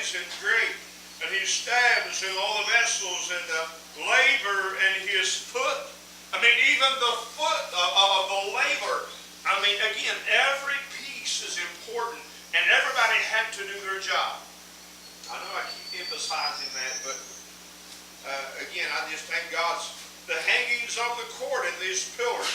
hands and great, and he stabs in all the vessels, and the laver in his foot. I mean, even the foot of the laver. I mean, again, every piece is important, and everybody had to do their job. I know I keep emphasizing that, but again, I just thank God's the hangings of the cord in these pillars,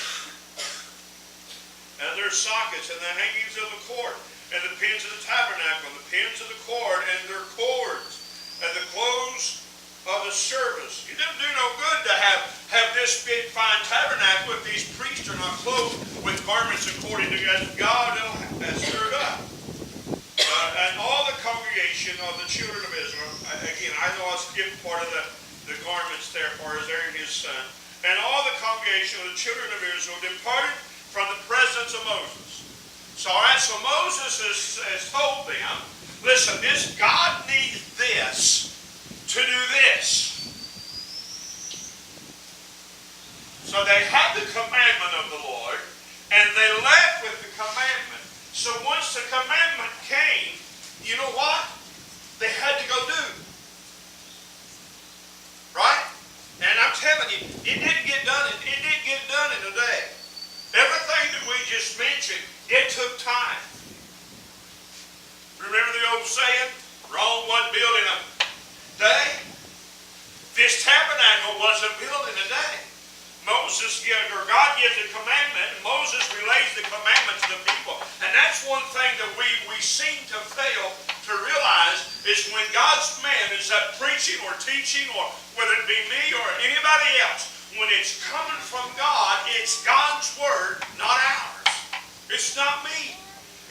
and their sockets, and the hangings of the cord, and the pins of the tabernacle, and the pins of the cord, and their cords, and the clothes of the service. It didn't do no good to have this big fine tabernacle if these priests are not clothed with garments according to God has stirred up. And all the congregation of the children of Israel, again, I know I skipped part of the garments there for Aaron his son, and all the congregation of the children of Israel departed from the presence of Moses. So, all right, so Moses has told them, listen, God needs this to do this. So they had the commandment of the Lord, and they left with the commandment. So once the commandment came, you know what? They had to go do. Right? And I'm telling you, it didn't get done. It didn't get done in a day. Everything that we just mentioned, it took time. Remember the old saying, Rome wasn't built in a day? This tabernacle wasn't built in a day. God gives a commandment, and Moses relays the commandment to the people. And that's one thing that we seem to fail to realize is when God's man is up preaching or teaching, or whether it be me or anybody else, when it's coming from God, it's God's word, not ours. It's not me.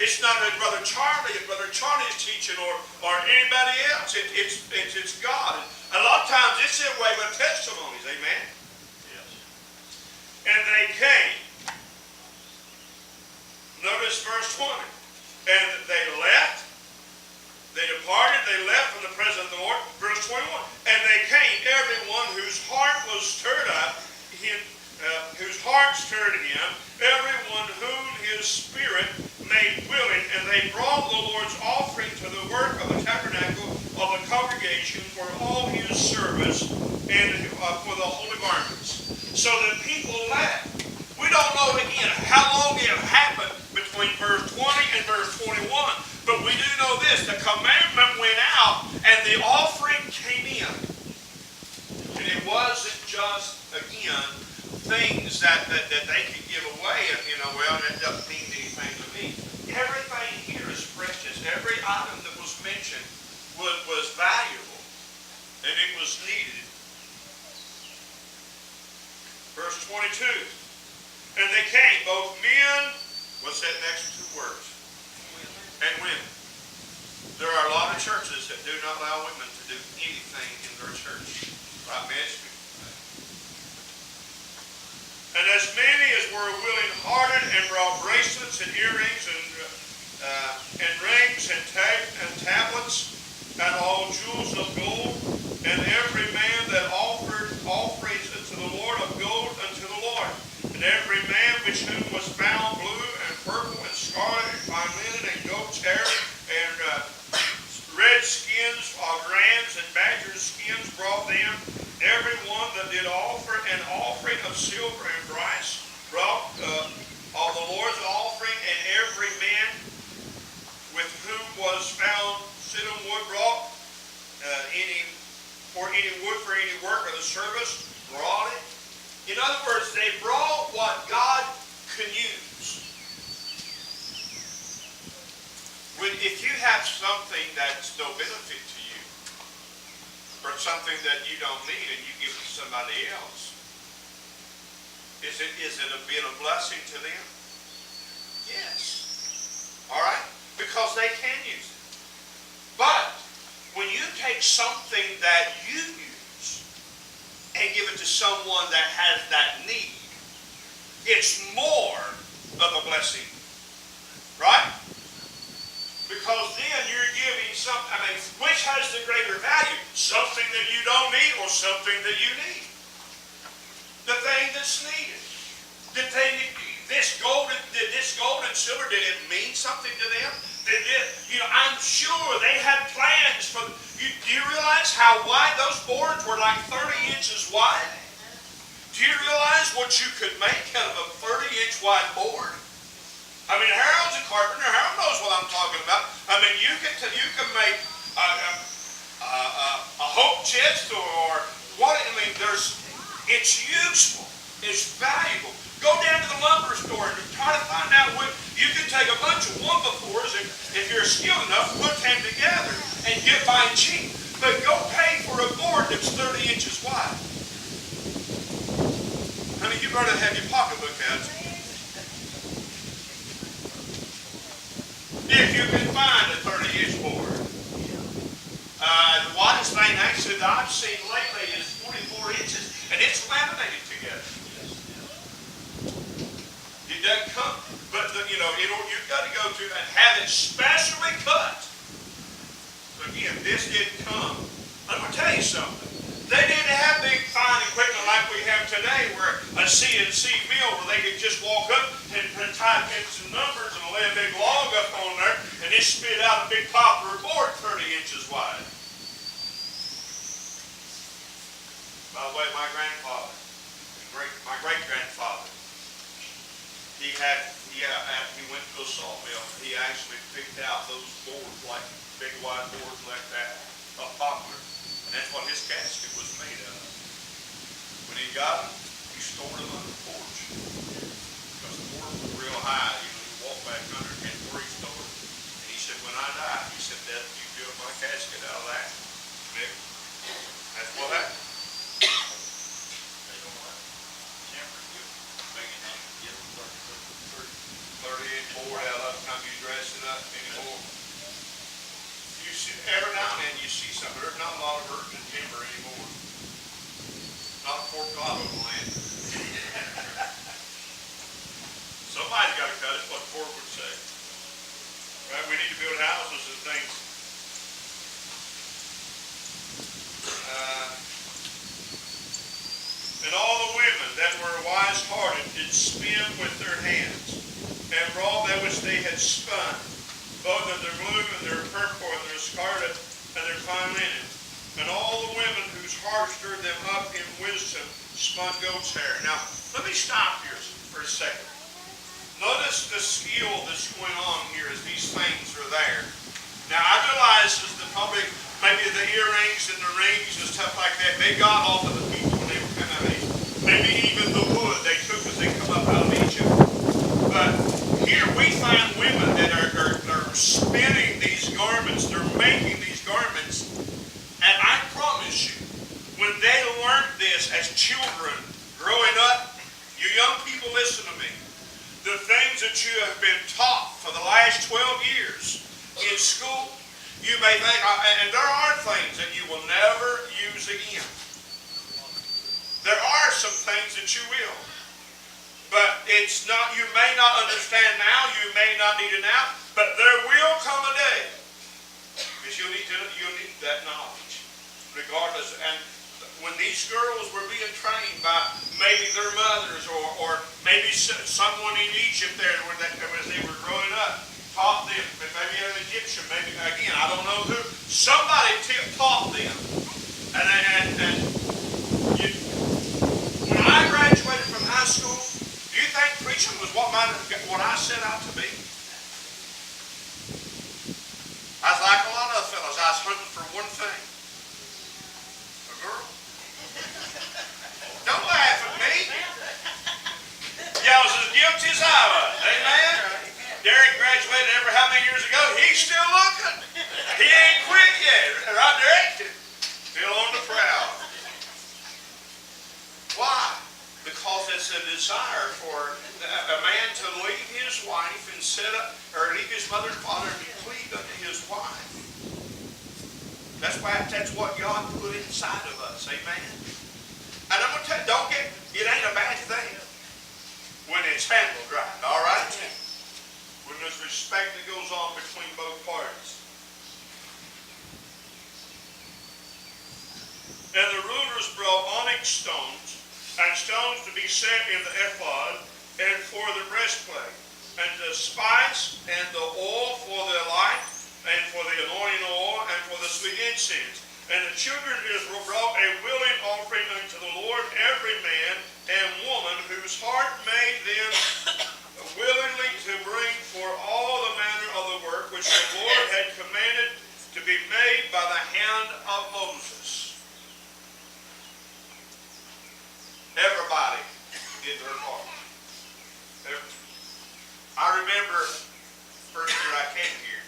It's not Brother Charlie if Brother Charlie is teaching or anybody else. It's God. And a lot of times it's that way with testimonies. Amen? Yes. And they came. Notice verse 20. And they left. They departed. They left from the presence of the Lord. Verse 21. And they came, everyone whose heart was stirred up, whose heart stirred him, everyone whom his spirit made willing, and they brought the Lord's offering to the work of the tabernacle of the congregation for all his service and for the holy garments. So the people left. We don't know again how long it happened between verse 20 and verse 21, but we do know this: the commandment went out and the offering came in. And it wasn't just, again, things that they could give away, and well, it doesn't mean anything to me. Everything here is precious. Every item that was mentioned was valuable, and it was needed. Verse 22. And they came, both men, what's that next two words? And women. There are a lot of churches that do not allow women to do anything in their church. Right, ministry. And as many as were willing-hearted and brought bracelets and earrings and rings and tablets and all jewels of gold, and every man that offered offerings unto the Lord of gold unto the Lord, and every man which whom was found blue and purple and scarlet and fine linen and goat's hair and red skins of rams and badgers' skins brought them. Every one that did offer an offering of silver and brass brought of the Lord's offering, and every man with whom was found siddim wood brought any wood for any work of the service brought it. In other words, they brought what God can use. If you have something that's no benefit to you, or something that you don't need and you give it to somebody else, is it been a blessing to them? Yes. All right? Because they can use it. But when you take something that you use and give it to someone that has that need, it's more of a blessing. Right? Because then you're giving something, which has the greater value? Something that you don't need or something that you need? The thing that's needed. This gold, did this gold and silver, did it mean something to them? I'm sure they had plans for. Do you realize how wide those boards were? Like 30 inches wide. Do you realize what you could make out of a 30-inch wide board? I mean, Harold's a carpenter. Harold knows what I'm talking about. I mean, you can make a hope chest or what? I mean, it's useful. It's valuable. Go down to the lumber store and try to find out what you can take a bunch of 1x4s if you're skilled enough, put them together and get by cheap. But go pay for a board that's 30 inches wide. Honey, you better have your pocketbook out. If you can find a 30-inch board. The widest thing actually that I've seen lately is 24 inches, and it's laminated together. It doesn't come, but you've got to go to and have it specially cut. So again, this didn't come. I'm going to tell you something. They didn't have big fine equipment like we have today, where a CNC mill where they could just walk up and type in some numbers and lay a big log up on there, and it spit out a big poplar board 30 inches wide. By the way, my grandfather, my great-grandfather, he went to a sawmill. He actually picked out those boards, like big wide boards like that, of poplar. And that's what his casket was made of. When he got them, he stored them under the porch. Because the porch was real high. You walk back under it and where he stored them. And he said, when I die, he said, Dad, you build my casket out of that. Nick, that's what happened. They don't have temper to making them get 30-inch board out of the time you dress it up anymore. You see, every now and then you see something. There's not a lot of virgin timber anymore. Not a Fort Colorado land. Somebody's got to cut it, what Ford would say. Right? We need to build houses and things. And all the women that were wise-hearted did spin with their hands, and brought that which they had spun, both of their blue and their purple and their scarlet and their fine linen. And all the women whose hearts stirred them up in wisdom spun goat's hair. Now, let me stop here for a second. Notice the skill that's going on here as these things are there. Now, I realize that probably maybe the earrings and the rings and stuff like that, they got off of the people when they were coming out of Egypt. Maybe even the wood they took as they come up out of Egypt. But here we find women that are spinning these garments, they're making these garments, and I promise you, when they learned this as children growing up, you young people listen to me, the things that you have been taught for the last 12 years in school, you may think, and there are things that you will never use again. There are some things that you will. But it's not, you may not understand now, you may not need it now, but there will come a day because you'll need that knowledge, regardless. And when these girls were being trained by maybe their mothers or maybe someone in Egypt there as they were growing up, taught them, maybe an Egyptian, maybe, again, I don't know who, somebody taught them. When I graduated from high school, do you think preaching was what I set out to be? I was like a lot of other fellows. I was hunting for one thing. A girl. Don't laugh at me. Y'all was as guilty as I was. Amen? Derek graduated ever how many years ago? He's still looking. He ain't quit yet. Right, Derek? Still on the prowl. Why? Because it's a desire for a man to leave his wife and leave his mother and father and cleave unto his wife. That's what God put inside of us. Amen. And I'm going to tell you, it ain't a bad thing when it's handled right. All right? When there's respect that goes on between both parties. And the rulers brought onyx stones, and stones to be set in the ephod, and for the breastplate, and the spice, and the oil for the light, and for the anointing oil, and for the sweet incense. And the children of Israel brought a willing offering unto the Lord, every man and woman whose heart made them willingly to bring for all the manner of the work which the Lord had commanded to be made by the hand of Moses. Everybody did their part. I remember first year I came here,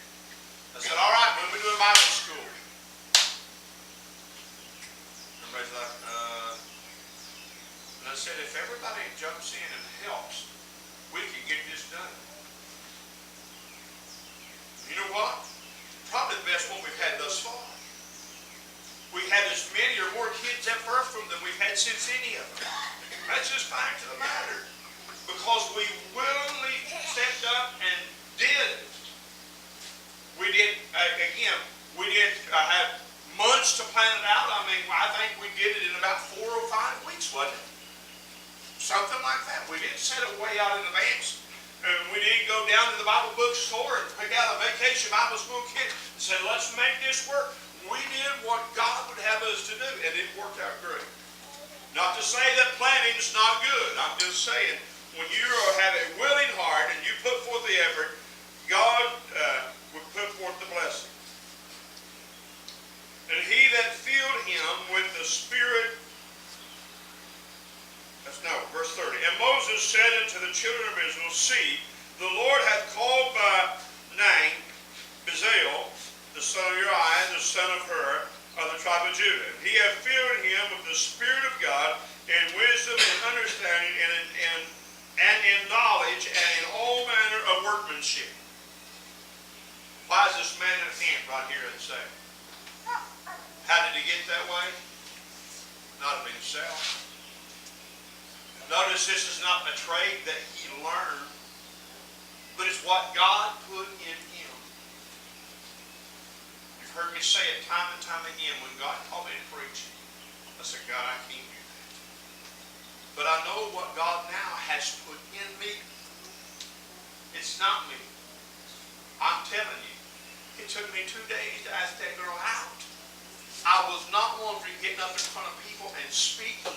I said, all right, when we do a Bible school. Everybody's like, and I said, if everybody jumps in and helps, we can get this done. You know what? Probably the best one we've had thus far. We had as many or more kids at birth from than we've had since any of them. That's just fact of the matter. Because we willingly stepped up and did it. We did, again, we didn't have months to plan it out. I mean, I think we did it in about 4 or 5 weeks, wasn't it? Something like that. We didn't set it way out in advance. And we didn't go down to the Bible bookstore and pick out a vacation Bible school kit and say, let's make this work. We did what God would have us to do, and it worked out great. Not to say that planning is not good. I'm just saying, when you have a willing heart and you put forth the effort, God would put forth the blessing. And he that filled him with the Spirit, verse 30. And Moses said unto the children of Israel, see, the Lord hath called by name Bezalel, the son of Uriah, the son of Hur, of the tribe of Judah. He hath filled him with the Spirit of God, in wisdom and understanding, and in knowledge, and in all manner of workmanship. Why is this man in a tent right here in the second? How did he get that way? Not of himself. Notice this is not a trade that he learned, but it's what God put in him. You've heard me say it time and time again. When God called me to preach, I said, God, I can't do that. But I know what God now has put in me. It's not me. I'm telling you. It took me 2 days to ask that girl out. I was not one for getting up in front of people and speaking.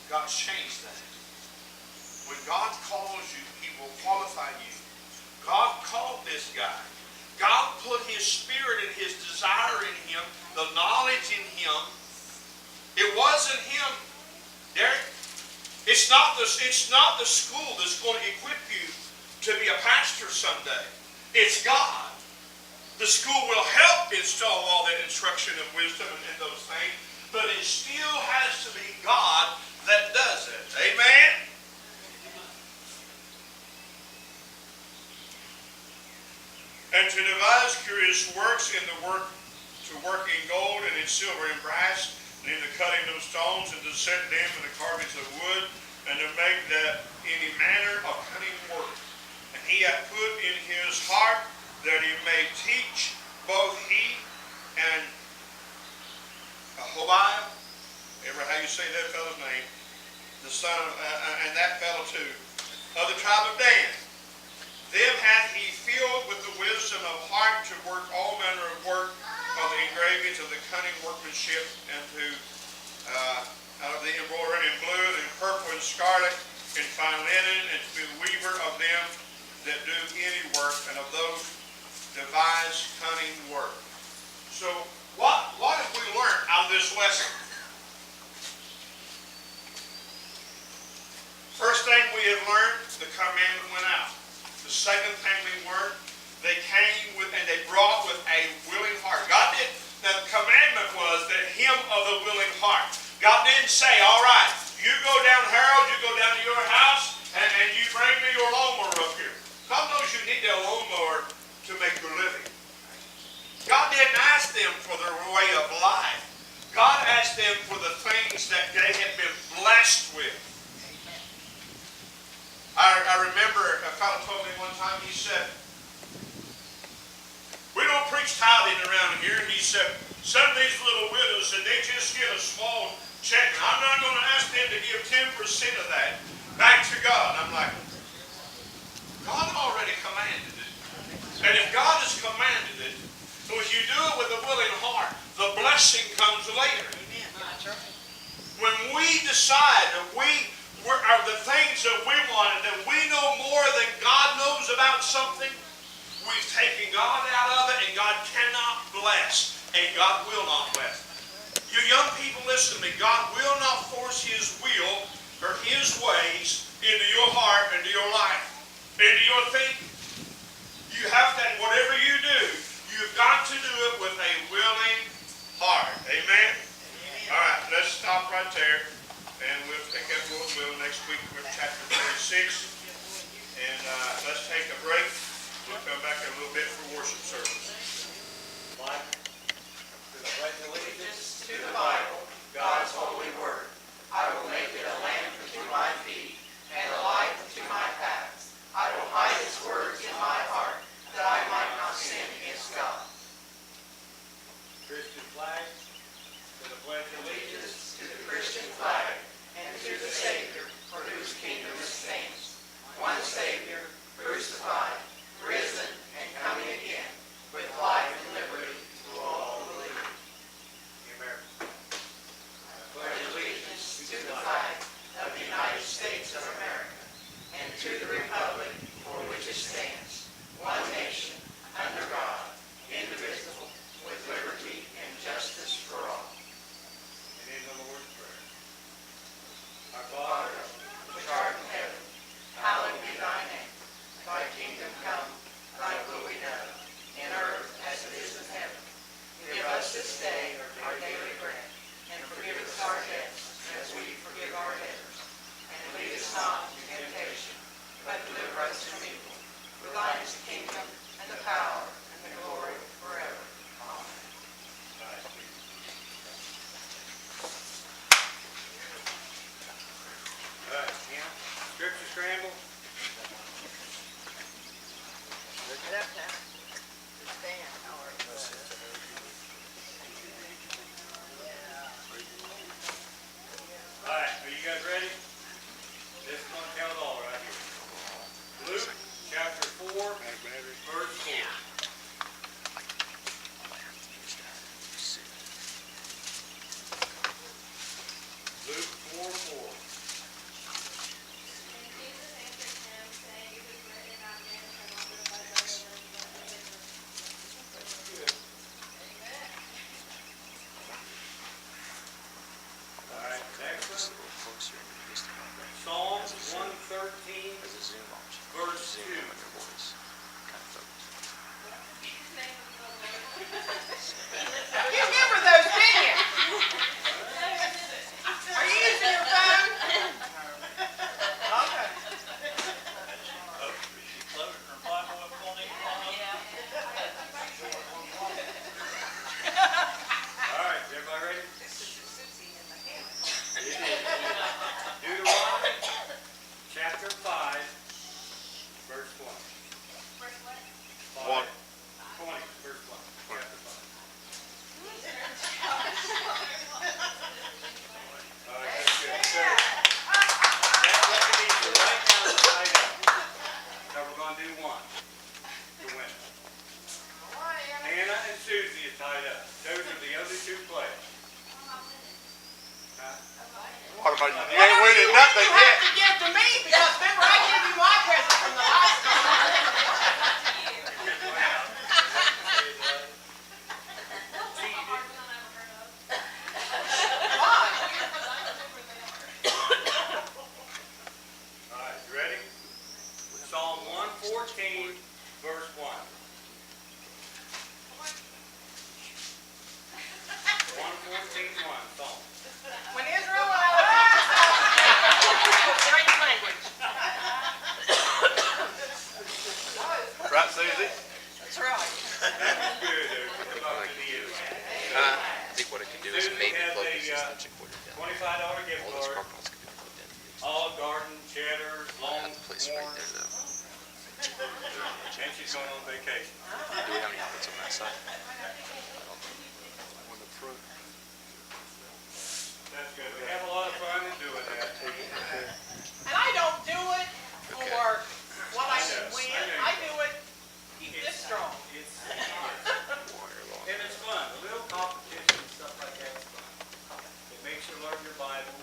God's changed that. When God calls you, he will qualify you. God called this guy. God put his Spirit and his desire in him, the knowledge in him. It wasn't him, Derek. It's not the school that's going to equip you to be a pastor someday. It's God. The school will help install all that instruction and wisdom and those things, but it still has to be God that does it. Amen? And to devise curious works in the work, to work in gold and in silver and brass, and in the cutting of stones, and to set them in the carvings of wood, and to make that any manner of cunning work. And he hath put in his heart that he may teach both he and Hobiah, ever how you say that fellow's name, the son of, and that fellow too, of the tribe of Dan. Them hath he filled with the wisdom of heart to work all manner of work of the engravings of the cunning workmanship, and to of the embroidery in blue and purple and scarlet and fine linen, and to be the weaver of them that do any work, and of those devise cunning work. So what have we learned out of this lesson? First thing we have learned, the commandment went out. The second thing we learned, they came with and they brought with a willing heart. God did. Now the commandment was that him of the willing heart. God didn't say, all right, you go down, Harold, you go down to your house, and you bring me your lawnmower up here. God knows you need that lawnmower to make your living. God didn't ask them for their way of life. God asked them for the things that they had been blessed with. I remember a fellow told me one time, he said, we don't preach tithing around here. He said, some of these little widows, and they just get a small check. I'm not going to ask them to give 10% of that back to God. I'm like, decide that are the things that we want, and that we know more than God knows about something, we've taken God out of it, and God cannot bless, and God will not bless. You young people, listen to me. God will not force His will or His ways into your heart, into your life, into your thinking. You have to, whatever you do, you've got to do it with a willing heart. Amen? All right, let's stop right there, and we'll pick up what we'll next week. We're chapter 36, and let's take a break. We'll come back in a little bit for worship service. Mike, to the pledge of allegiance to the Bible, God's holy word. I will make it a lamp unto my feet and a light unto my paths. I will hide His words in my heart, that I might not sin against God. Christian flag, to the pledge of allegiance to the Christian flag and to the Savior, for whose kingdom stands, one Savior, crucified, risen, and coming again, with life and liberty to all who believe. I pledge allegiance to the flag of the United States of America, and to the republic for which it stands, one nation, under God, indivisible, with liberty and justice for all. And in the Lord's Prayer. Our Father, which art in heaven, hallowed be thy name. Thy kingdom come, thy will be done, in earth as it is in heaven. Give us this day our daily bread, and forgive us our debts, as we forgive our debtors. And lead us not into temptation, but deliver us from evil. For thine is the kingdom, and the power, and the glory, forever. Amen. All right, Kim, scripture scramble. Get up now. Stand. All right, are you guys ready? This is going to tell it all right here. Luke chapter 4, verse 4. Luke 4:4. Psalm 113, verse 2. You remember those, didn't you? Are you using your phone? Okay. All right, is everybody ready? Deuteronomy chapter 5, verse 1. Verse what? 5, 20, verse 1. Chapter 5. All right, that's good. So, that's what we need to write down the item. So we're going to do one to win. Hannah and Susie is tied up. Those are the other two players. What about you? You ain't winning nothing You have yet. to give to me, because remember I gave you my present from the last time. Why? All right, you ready? Psalm 114, verse 1. 114:1, Psalm. When Israel went out of Egypt, strange language. Right, Susie? That's right. That's good. Come up to the end. I think what I could do is Susie maybe has plug a, this extension cord down. $25 gift All those card. crocodiles could be plugged in. Olive Garden, cheddar, I long have the place right there though. and she's going on vacation. Do we have any outlets on that side? On the front. That's good. We have a lot of fun in doing that. And I don't do it for what I can win. I do it to keep this strong. It's, Water long. and it's fun. A little competition and stuff like that is fun. It makes you learn your Bible.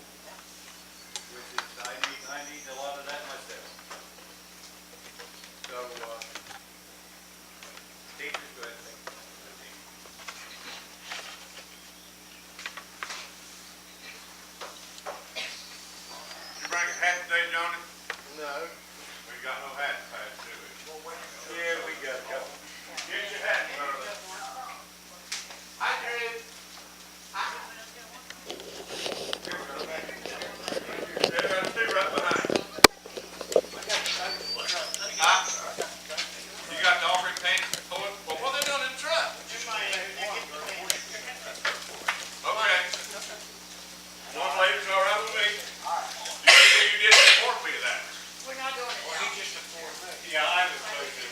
hat today, Johnny? No. We got no hat patch, do we? Yeah, we got a couple. Get your hat, brother. I did. There are two right behind you. You got the offering pants? Well, what are they doing in the truck? Okay. One lady's all right with me. You didn't inform me of that. We're not doing it now. Yeah, I was supposed to.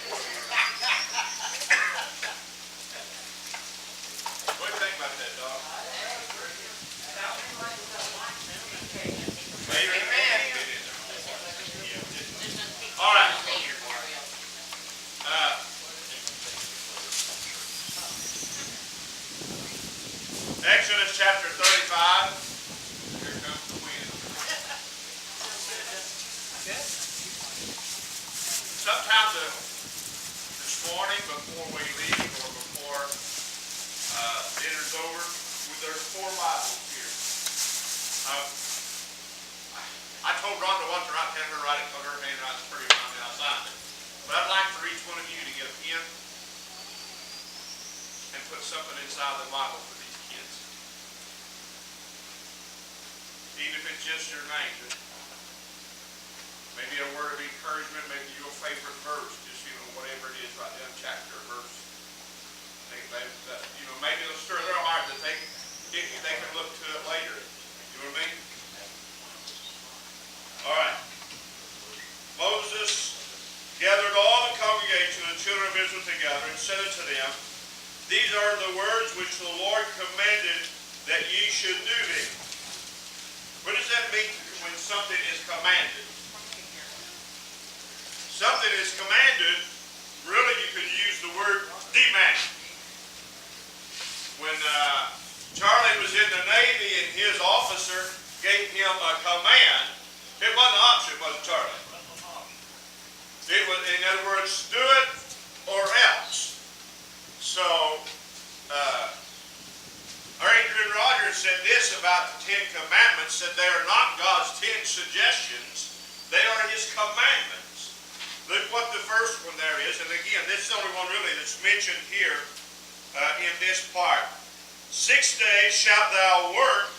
What do you think about that, dog? Amen. All right. Exodus chapter 35. Here comes the wind. Sometime this morning before we leave or before dinner's over, there's 4 Bibles here. I told Rhonda once to write, tell her to write it, because her handwriting's pretty on the outside. But I'd like for each one of you to get a pen and put something inside the Bible for these kids. Even if it's just your name, maybe a word of encouragement, maybe your favorite verse, just, whatever it is, write down chapter or verse. Maybe it'll stir their heart that they can look to it later. You know what I mean? All right. Moses gathered all the congregation of the children of Israel together and said unto them, These are the words which the Lord commanded that ye should do them. What does that mean when something is commanded? Something is commanded, really you could use the word demand. When Charlie was in the Navy and his officer gave him a command, it wasn't an option, was it, Charlie? It was, in other words, do it or else. So, Adrian Rogers said this about the 10 Commandments, that they are not God's 10 suggestions, they are His commandments. Look what the first one there is, and again, this is the only one really that's mentioned here in this part. 6 days shalt thou work,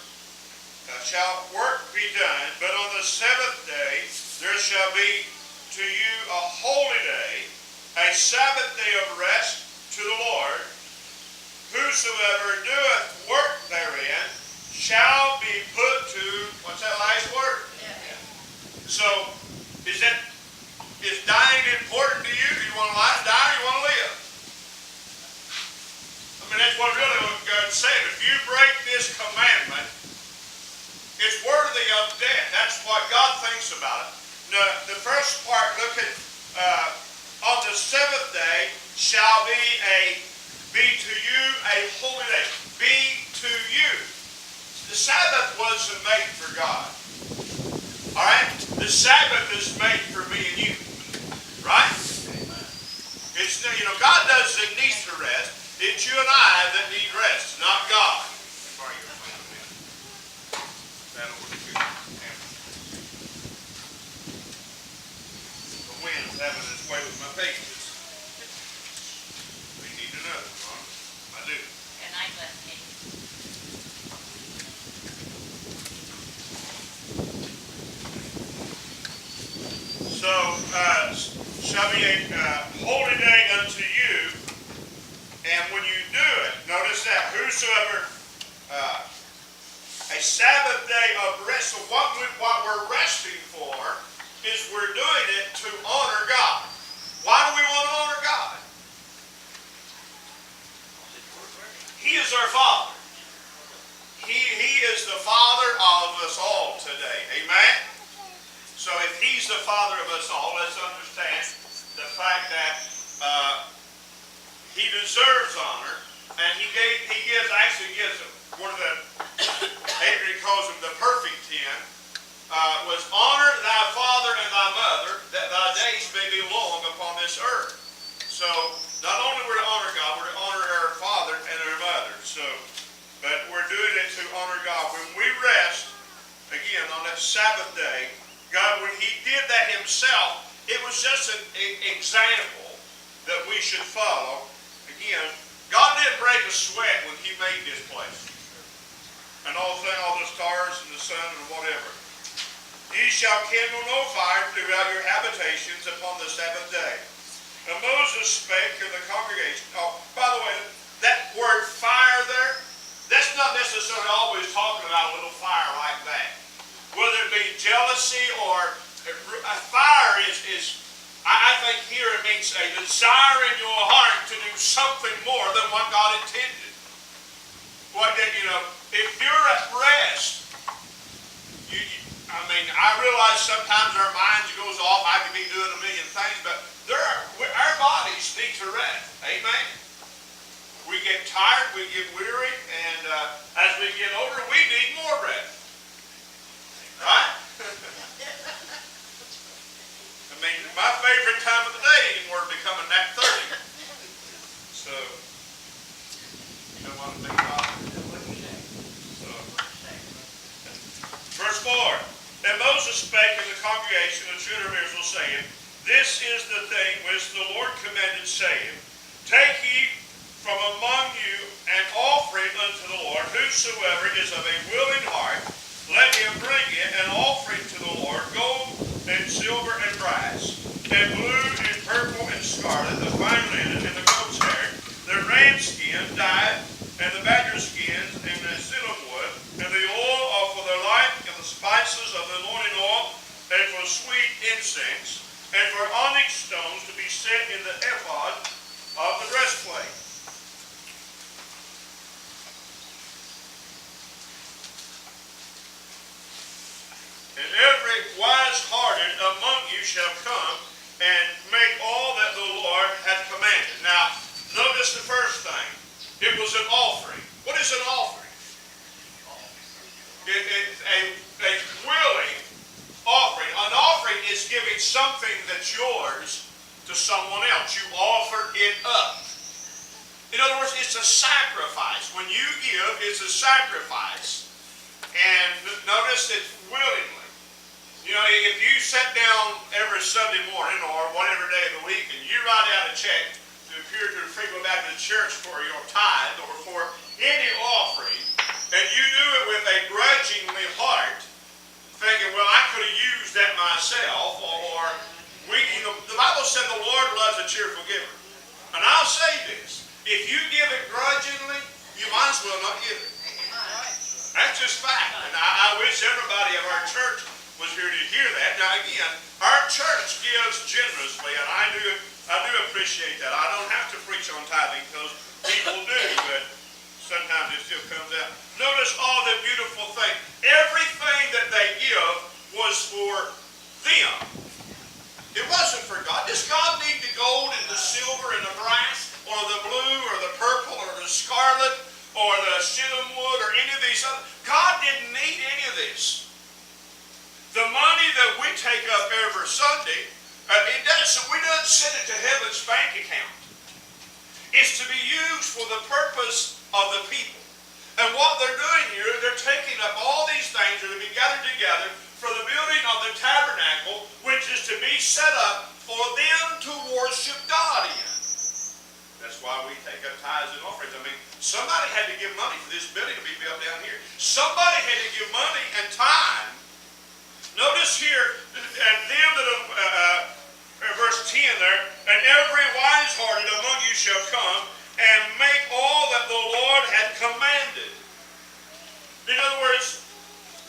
shall work be done, but on the 7th day there shall be to you a holy day, a Sabbath day of rest to the Lord. Whosoever doeth work therein shall be put to, what's that last word? So, is dying important to you? Do you want to die or you want to live? I mean, that's what God's saying. If you break this commandment, it's worthy of death. That's what God thinks about it. Now, the first part, look at, on the 7th day shall be to you a holy day. Be to you. The Sabbath wasn't made for God. All right? The Sabbath is made for me and you. Right? It's, God doesn't need to rest. It's you and I that need rest, not God. The wind's having its way with my pages. We need another one. I do. And I left it. So, shall be a holy day unto you, and when you do it, notice that, whosoever, a Sabbath day of rest. So what we're resting for is we're doing it to honor God. Why do we want to honor God? He is our Father. He is the Father of us all today. Amen? So if He's the Father of us all, let's understand the fact that He deserves honor, and He actually gives one of the, Adrian calls them the perfect 10, was honor thy father and thy mother, that thy days may be long upon this earth. So not only we're to honor God, we're to honor our father and our mother. So, but we're doing it to honor God. When we rest, again, on that Sabbath day, God, when he did that himself, it was just an example that we should follow. Again, God didn't break a sweat when he made this place. And all the stars and the sun and whatever. Ye shall kindle no fire throughout your habitations upon the Sabbath day. And Moses spake to the congregation. Oh, by the way, that word fire there, that's not necessarily always talking about a little fire like that. Whether it be jealousy or a fire is I think here it means a desire in your heart to do something more than what God intended. If you're at rest, I realize sometimes our minds goes off. I could be doing a million things, but our bodies need to rest. Amen. We get tired, we get weary, and as we get older, we need more rest. Right? My favorite time of the day anymore is becoming that 30. So, you know what I'm thinking about? So, verse 4. And Moses spake in the congregation of the children of Israel, saying, This is the thing which the Lord commanded, saying, Take ye from among you an offering unto the Lord. Whosoever is of a willing heart, let him bring it, an offering to the Lord, gold and silver and brass, and blue and purple and scarlet, the fine linen and the goat's hair, the ram skin dyed, and the badger skins, and the cinnamon wood, and the oil for the light, and the spices of the anointing oil, and for sweet incense, and for onyx stones to be set in the ephod of the breastplate. And every wise-hearted among you shall come and make all that the Lord hath commanded. Now, notice the first thing. It was an offering. What is an offering? It's a willing offering. An offering is giving something that's yours to someone else. You offer it up. In other words, it's a sacrifice. When you give, it's a sacrifice. And notice it's willingly. You know, if you sit down every Sunday morning or whatever day of the week and you write out a check to the Puritan Baptist Church for your tithe or for any offering, and you do it with a grudgingly heart, thinking, well, I could have used that myself, or the Bible said the Lord loves a cheerful giver. And I'll say this, if you give it grudgingly, you might as well not give it. That's just fact. And I wish everybody of our church was here to hear that. Now again, our church gives generously, and I do appreciate that. I don't have to preach on tithing because people do, but sometimes it still comes out. Notice all the beautiful things. Everything that they give was for them. It wasn't for God. Does God need the gold and the silver and the brass, or the blue or the purple or the scarlet or the cinnamon wood or any of these other? God didn't need any of this. The money that we take up every Sunday, we don't send it to heaven's bank account. It's to be used for the purpose of the people. And what they're doing here, they're taking up all these things that are to be gathered together for the building of the tabernacle, which is to be set up for them to worship God in. That's why we take up tithes and offerings. I mean, somebody had to give money for this building to be built down here. Somebody had to give money and time. Notice here, and them that verse 10 there, and every wise-hearted among you shall come and make all that the Lord had commanded. In other words,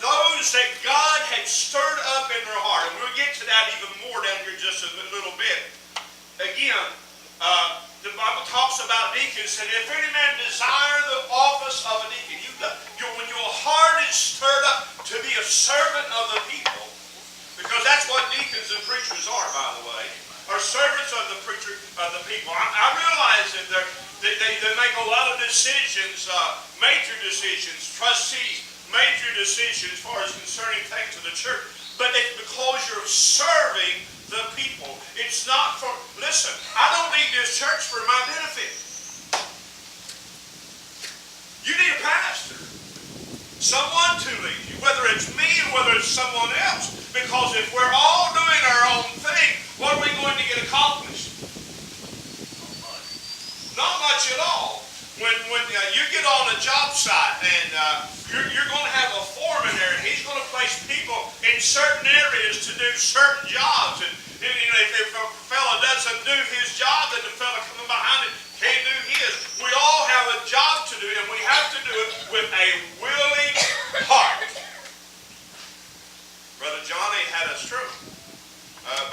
those that God had stirred up in their heart, and we'll get to that even more down here just a little bit. Again, the Bible talks about deacons, and if any man desire the office of a deacon, when your heart is stirred up to be a servant of the people, because that's what deacons and preachers are, by the way, are servants of the preacher of the people. I realize that they make a lot of decisions, major decisions, trustees, major decisions as far as concerning things of the church, but it's because you're serving the people. It's not for, listen, I don't need this church for my benefit. You need a pastor. Someone to lead you, whether it's me or whether it's someone else. Because if we're all doing our own thing, what are we going to get accomplished? Not much at all. When you get on a job site and you're going to have a foreman there, and he's going to place people in certain areas to do certain jobs. And if a fellow doesn't do his job, then the fellow coming behind him can't do his. We all have a job to do, and we have to do it with a willing heart. Brother Johnny had a stroke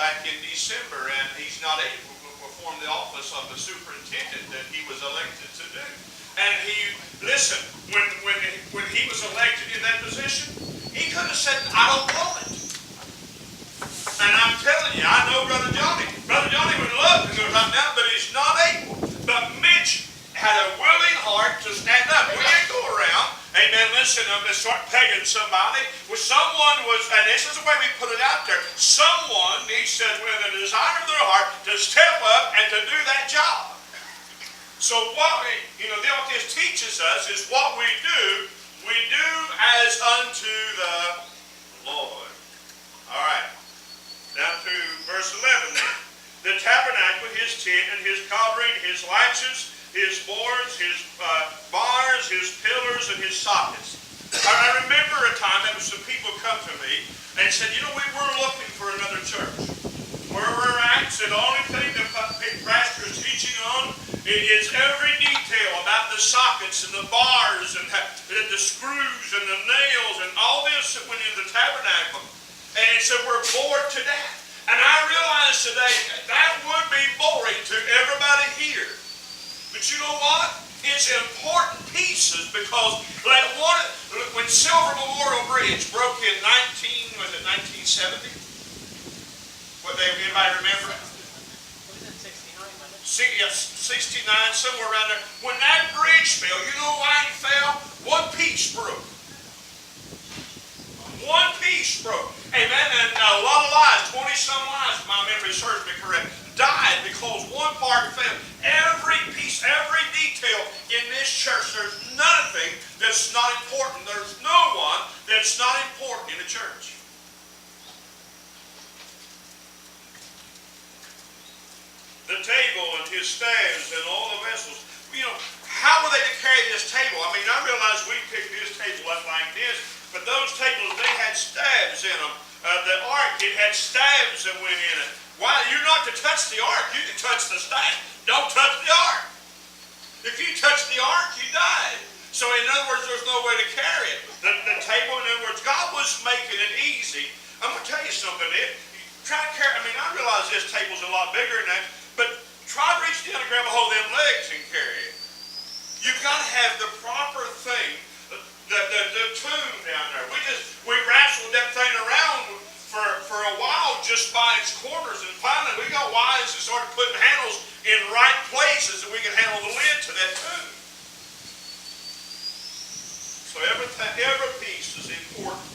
back in December, and he's not able to perform the office of the superintendent that he was elected to do. And listen, when he was elected in that position, he could have said, I don't want it. And I'm telling you, I know Brother Johnny. Brother Johnny would love to go right now, but he's not able. But Mitch had a willing heart to stand up. We didn't go around, amen, listen, and start pegging somebody. When someone was, and this is the way we put it out there, someone, he said, with a desire of their heart to step up and to do that job. So what this teaches us is what we do as unto the Lord. All right. Down to verse 11 then. The tabernacle, his tent, and his covering, his latches, his boards, his bars, his pillars, and his sockets. I remember a time that some people come to me and said, we were looking for another church. Where we're at, said the only thing the pastor is teaching on is every detail about the sockets and the bars and the screws and the nails and all this that went into the tabernacle. And he said, we're bored to death. And I realize today that would be boring to everybody here. But you know what? It's important pieces because when Silver Memorial Bridge broke in 1970? What day, anybody remember? Was it 69? Yes, 69, somewhere around there. When that bridge fell, you know why it fell? One piece broke. One piece broke. Amen. And a lot of lives, 20-some lives, if my memory serves me correct, died because one part fell. Every piece, every detail in this church, there's nothing that's not important. There's no one that's not important in the church. The table and his staves and all the vessels. How were they to carry this table? I mean, I realize we picked this table up like this, but those tables, they had staves in them. The ark, it had staves that went in it. Why? You're not to touch the ark. You can touch the staff. Don't touch the ark. If you touch the ark, you died. So in other words, there's no way to carry it. The table, in other words, God was making it easy. I'm going to tell you something. Try to carry, I realize this table's a lot bigger than that, but try to reach down and grab a hold of them legs and carry it. You've got to have the proper thing, the tomb down there. We wrestled that thing around for a while just by its corners, and finally we got wise and started putting handles in right places that we could handle the lid to that tomb. So every piece is important.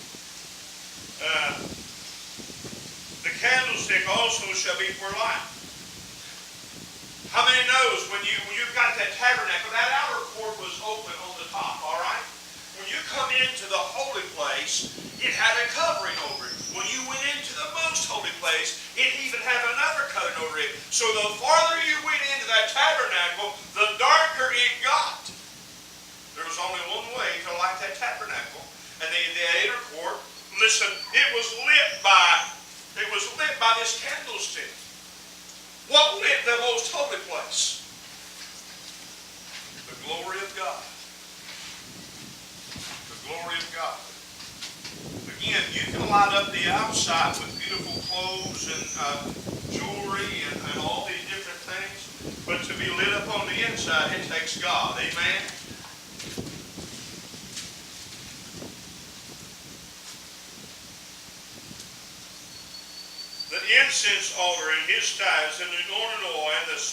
The candlestick also shall be for light. How many knows when you've got that tabernacle, that outer court was open on the top, all right? When you come into the holy place, it had a covering over it. When you went into the most holy place, it even had another covering over it. So the farther you went into that tabernacle, the darker it got. There was only one way to light that tabernacle. And the inner court, listen, it was lit by this candlestick. What lit the most holy place? The glory of God. The glory of God. Again, you can light up the outside with beautiful clothes and jewelry and all these different things, but to be lit up on the inside, it takes God. Amen? The incense altar and his staves and the anointing oil and the sweet